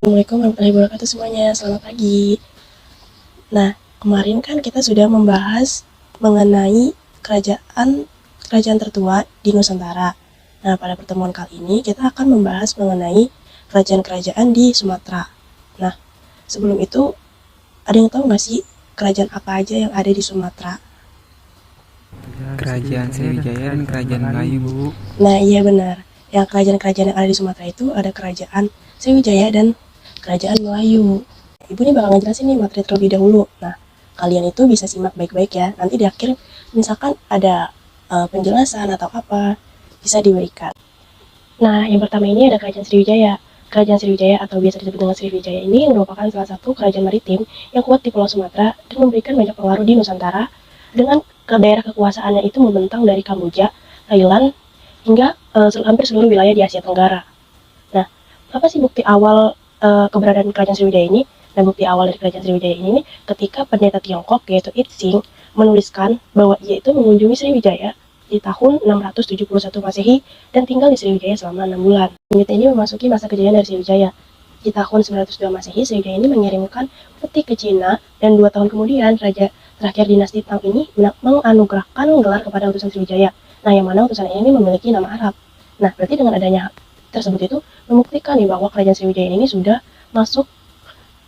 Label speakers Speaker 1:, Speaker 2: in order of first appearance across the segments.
Speaker 1: Assalamualaikum warahmatullahi wabarakatuh semuanya, selamat pagi. Nah, kemarin kan kita sudah membahas mengenai kerajaan tertua di Nusantara. Nah, pada pertemuan kali ini kita akan membahas mengenai kerajaan-kerajaan di Sumatera. Nah, sebelum itu, ada yang tahu nggak sih kerajaan apa aja yang ada di Sumatera?
Speaker 2: Kerajaan Sriwijaya dan Kerajaan Melayu, Bu.
Speaker 1: Nah, iya benar. Yang kerajaan-kerajaan yang ada di Sumatera itu ada kerajaan Sriwijaya dan kerajaan Melayu. Ibu nih bakal ngejelasin nih materi terlebih dahulu. Nah, kalian itu bisa simak baik-baik ya. Nanti di akhir misalkan ada penjelasan atau apa bisa diberikan. Nah, yang pertama ini ada kerajaan Sriwijaya. Kerajaan Sriwijaya atau biasa disebut dengan Sriwijaya ini merupakan salah satu kerajaan maritim yang kuat di Pulau Sumatera dan memberikan banyak pengaruh di Nusantara dengan ke daerah kekuasaannya itu membentang dari Kamboja, Thailand, hingga hampir seluruh wilayah di Asia Tenggara. Nah, apa sih bukti awal keberadaan kerajaan Sriwijaya ini? Nah, bukti awal dari kerajaan Sriwijaya ini ketika pendeta Tiongkok yaitu Itsing menuliskan bahwa ia itu mengunjungi Sriwijaya di tahun 671 Masehi dan tinggal di Sriwijaya selama 6 bulan. Selanjutnya ini memasuki masa kejayaan dari Sriwijaya. Di tahun 902 Masehi, Sriwijaya ini mengirimkan peti ke Cina dan 2 tahun kemudian Raja terakhir dinasti Tang ini menganugerahkan gelar kepada utusan Sriwijaya. Nah, yang mana utusan ini memiliki nama Arab. Nah, berarti dengan adanya tersebut itu membuktikan nih bahwa kerajaan Sriwijaya ini sudah masuk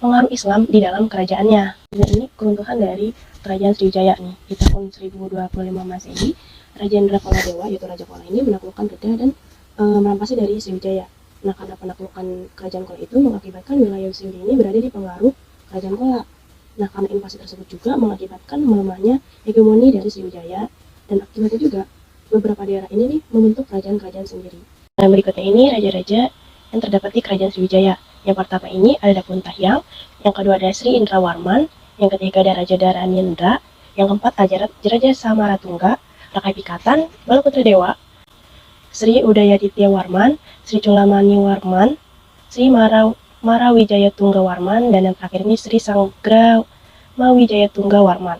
Speaker 1: pengaruh Islam di dalam kerajaannya. Dan ini keruntuhan dari kerajaan Sriwijaya nih. Di tahun 1025 Masehi, Raja Indra Koladewa yaitu Raja Kola ini menaklukkan Kedah dan merampasnya dari Sriwijaya. Nah, karena penaklukan kerajaan Kola itu mengakibatkan wilayah Sriwijaya ini berada di pengaruh kerajaan Kola. Nah, karena invasi tersebut juga mengakibatkan melemahnya hegemoni dari Sriwijaya dan akibatnya juga beberapa daerah ini nih membentuk kerajaan-kerajaan sendiri. Nah, berikutnya ini raja-raja yang terdapat di kerajaan Sriwijaya. Yang pertama ini ada Dapun Tahyang, yang kedua ada Sri Indrawarman, yang ketiga ada Raja Dharanindra, yang keempat ada Raja Samaratungga, Rakai Pikatan, Balaputra Dewa, Sri Udayaditya Warman, Sri Culamani Warman, Sri Marawijaya Tungga Warman, dan yang terakhir ini Sri Sanggra Mawijaya Tungga Warman.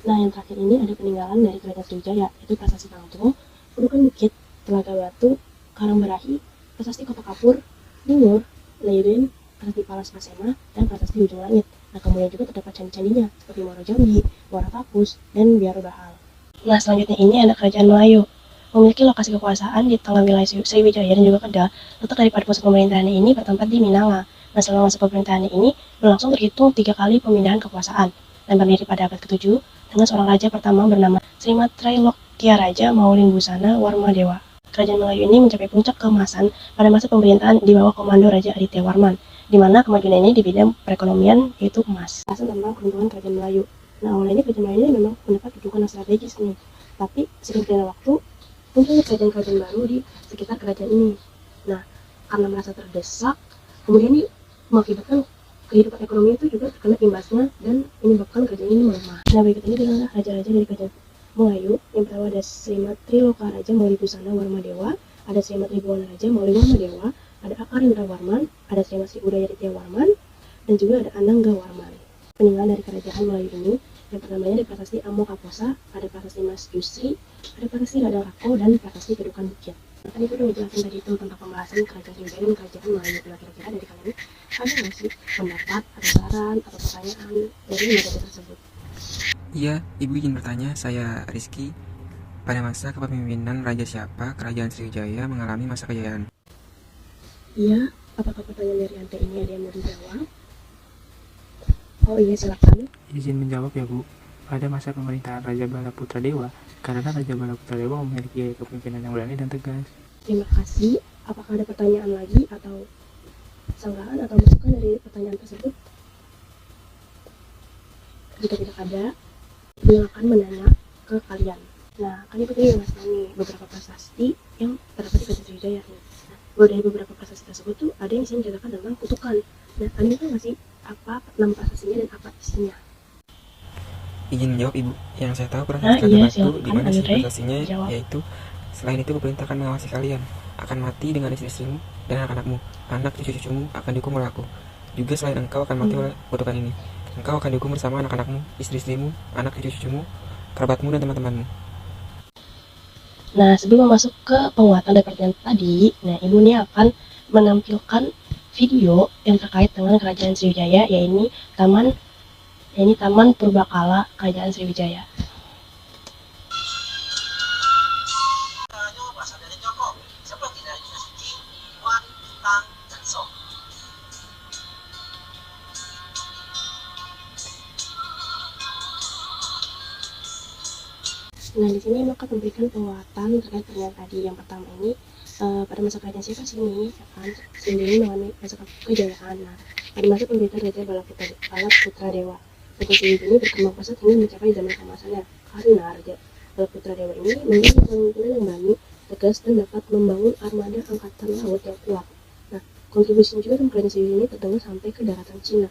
Speaker 1: Nah, yang terakhir ini ada peninggalan dari kerajaan Sriwijaya, yaitu Prasasti Tangtung, Kudukan Bukit, Telaga Batu, Karangbarahi, Prasasti Kota Kapur, Timur, Leirin, Prasasti Palas Masema, dan Prasasti Ujung Langit. Nah, kemudian juga terdapat candi-candinya seperti Muaro Jambi, Muara Takus, dan Biaro Bahal. Nah, selanjutnya ini ada kerajaan Melayu. Memiliki lokasi kekuasaan di tengah wilayah Sriwijaya dan juga Kedah, letak daripada pusat pemerintahannya ini bertempat di Minanga. Nah, selama masa pemerintahannya ini berlangsung terhitung 3 kali pemindahan kekuasaan dan berdiri pada abad ke-7 dengan seorang raja pertama bernama Srimatrailokya Raja Maulin Busana Warmadewa. Kerajaan Melayu ini mencapai puncak keemasan pada masa pemerintahan di bawah komando Raja Aditya Warman, di mana kemajuan ini di bidang perekonomian yaitu emas. Bahasan tentang keruntuhan kerajaan Melayu. Nah, awalnya ini kerajaan Melayu ini memang mendapat kedudukan yang strategis nih, tapi sering berjalan waktu munculnya kerajaan-kerajaan baru di sekitar kerajaan ini. Nah, karena merasa terdesak, kemudian ini mengakibatkan kehidupan ekonomi itu juga terkena imbasnya dan menyebabkan kerajaan ini melemah. Nah, berikut ini adalah raja-raja dari kerajaan Melayu. Yang pertama ada Srimatriloka Raja Mauli Busana Warmadewa, ada Srimatribuana Raja Mauli Warmadewa, ada Akarindra Warman, ada Sri Udayaditya Warman, dan juga ada Anangga Warman. Peninggalan dari kerajaan Melayu ini, yang pertamanya ada Prasasti Amokaposa, ada Prasasti Mas Yusri, ada Prasasti Ladang Rako, dan Prasasti Kedukan Bukit. Nah, tadi aku udah ngejelasin tadi itu tentang pembahasan kerajaan Sriwijaya dan kerajaan Melayu. Nah, kira-kira dari kalian ini ada nggak sih pendapat atau saran atau pertanyaan dari materi tersebut?
Speaker 2: Iya, Ibu izin bertanya, saya Rizky. Pada masa kepemimpinan Raja siapa Kerajaan Sriwijaya mengalami masa kejayaan?
Speaker 1: Iya, apakah pertanyaan dari Ante ini ada yang mau dijawab? Oh iya, silakan.
Speaker 3: Izin menjawab ya Bu. Pada masa pemerintahan Raja Balaputra Dewa, karena Raja Balaputra Dewa memiliki gaya kepemimpinan yang berani dan tegas.
Speaker 1: Terima kasih. Apakah ada pertanyaan lagi atau sanggahan atau masukan dari pertanyaan tersebut? Jika tidak ada, Ibu akan menanya ke kalian. Nah, kan Ibu tadi udah ngasih nih beberapa prasasti yang terdapat di kerajaan Sriwijaya nih. Nah, bahwa dari beberapa prasasti tersebut tuh ada yang bisa menceritakan tentang kutukan. Nah, kalian tahu nggak sih apa nama prasastinya dan apa isinya?
Speaker 2: Izin menjawab Ibu. Yang saya tahu
Speaker 1: Nah,
Speaker 2: Telaga
Speaker 1: iya,
Speaker 2: Batu,
Speaker 1: silakan
Speaker 2: di mana isi
Speaker 1: Andre
Speaker 2: prestasinya
Speaker 1: jawab.
Speaker 2: yaitu selain itu pemerintah akan mengawasi kalian, akan mati dengan istri-istrimu dan anak-anakmu, anak cucu-cucumu akan dihukum oleh aku. Juga selain engkau akan mati oleh kutukan ini, engkau akan dihukum bersama anak-anakmu, istri-istrimu, anak cucu-cucumu, kerabatmu, dan teman-temanmu.
Speaker 1: Nah, sebelum masuk ke penguatan dari pertanyaan tadi, nah Ibu ini akan menampilkan video yang terkait dengan Kerajaan Sriwijaya, yaitu Taman Purbakala Kerajaan Sriwijaya.
Speaker 4: Berasal dari Tiongkok, seperti dari dinasti Qing, Yuan, Tang, dan Song.
Speaker 1: Nah, di sini maka memberikan penguatan terkait pernyataan tadi. Yang pertama ini, pada masa kerajaan siapa sih ini? Sendiri mengalami masa kejayaan. Nah, pada masa pemerintahan Raja Balaputra Dewa, Kerajaan Sriwijaya ini berkembang pesat hingga mencapai zaman keemasannya. Karena Raja Balaputra Dewa ini memiliki kepemimpinan yang berani, tegas, dan dapat membangun armada angkatan laut yang kuat. Nah, kontribusinya juga dalam Kerajaan Sriwijaya ini terdengar sampai ke daratan Cina.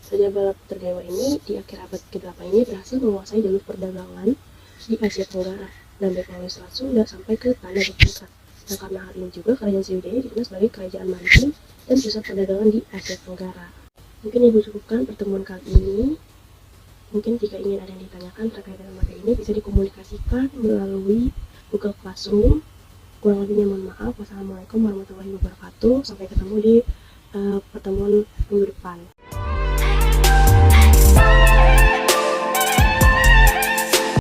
Speaker 1: Raja Balaputra Dewa ini di akhir abad ke-8 ini berhasil menguasai jalur perdagangan di Asia Tenggara dan baik melalui Selat Sunda sampai ke Tanah Jakarta. Nah, karena hal ini juga Kerajaan Sriwijaya dikenal sebagai kerajaan maritim dan pusat perdagangan di Asia Tenggara. Mungkin Ibu cukupkan pertemuan kali ini. Mungkin jika ingin ada yang ditanyakan terkait dengan materi ini bisa dikomunikasikan melalui Google Classroom. Kurang lebihnya mohon maaf. Wassalamualaikum warahmatullahi wabarakatuh. Sampai ketemu di pertemuan minggu depan.